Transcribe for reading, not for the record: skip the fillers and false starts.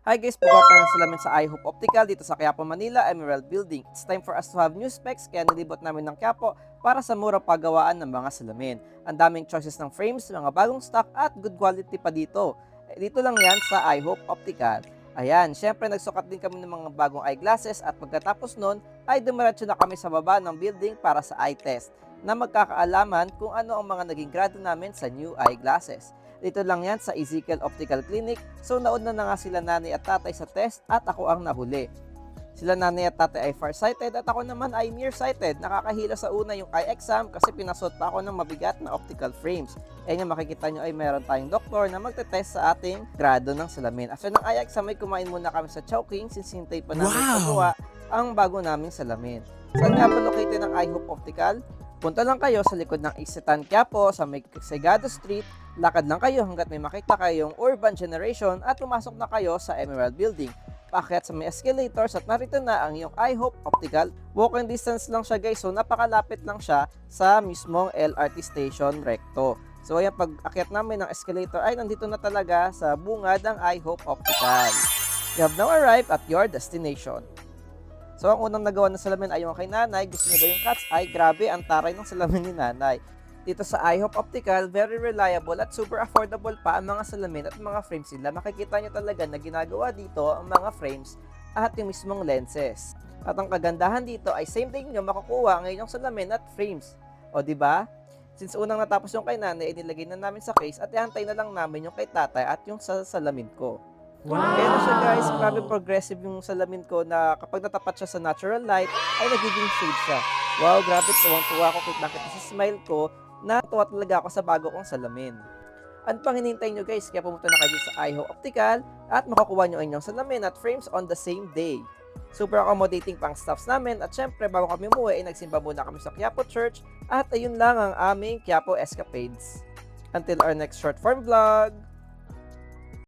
Hi guys, pagawa tayo ng salamin sa iHope Optical dito sa Quiapo, Manila, Emerald Building. It's time for us to have new specs kaya nilibot namin ng Quiapo para sa murang paggawaan ng mga salamin. Ang daming choices ng frames, mga bagong stock at good quality pa dito. Dito lang yan sa iHope Optical. Ayan, syempre nagsukat din kami ng mga bagong eyeglasses at pagkatapos nun ay dumiretso na kami sa baba ng building para sa eye test na magkakaalaman kung ano ang mga naging grado namin sa new eyeglasses. Dito lang yan sa Ezekiel Optical Clinic. So nauna na nga sila nanay at tatay sa test at ako ang nahuli. Sila nanay at tatay ay farsighted at ako naman ay nearsighted. Nakakahila sa una yung eye exam kasi pinasot pa ako ng mabigat na optical frames. Yan yung makikita nyo ay meron tayong doktor na magte-test sa ating grado ng salamin. After ng eye exam ay kumain muna kami sa Chowking since hintay pa namin pagawa ang bago naming salamin. Saan nga ba located ng iHope Optical? Punta lang kayo sa likod ng Isitan Quiapo sa may Segado Street. Lakad lang kayo hanggat may makita kayong Urban Generation at pumasok na kayo sa Emerald Building. Paakyat sa may escalators at narito na ang iyong iHope Optical. Walking distance lang siya guys, so napakalapit lang siya sa mismong LRT Station Recto. So ayan, pag akyat namin ng escalator ay nandito na talaga sa bungad ng iHope Optical. You have now arrived at your destination. So, ang unang nagawa ng salamin ay yung kay nanay. Gusto niya daw yung cat's eye. Grabe, ang taray ng salamin ni nanay. Dito sa iHope Optical, very reliable at super affordable pa ang mga salamin at mga frames nila. Makikita niyo talaga na ginagawa dito ang mga frames at yung mismong lenses. At ang kagandahan dito ay same day niyo makukuha ngayon yung salamin at frames. O, di ba? Since unang natapos yung kay nanay, inilagay na namin sa case at ihantay na lang namin yung kay tatay at yung sa salamin ko. Kaya na siya guys, grabe progressive yung salamin ko na kapag natapat siya sa natural light, ay nagiging shade siya. Wow, grabe, tuwang-tuwa ako nakita sa smile ko na tuwa talaga ako sa bago kong salamin. Ano pang hinihintay nyo guys, kaya pumunta na kayo sa iHope Optical at makukuha nyo ang inyong salamin at frames on the same day. Super accommodating pang staffs namin at syempre bago kami umuwi ay nagsimba muna kami sa Quiapo Church at ayun lang ang aming Quiapo escapades. Until our next short form vlog!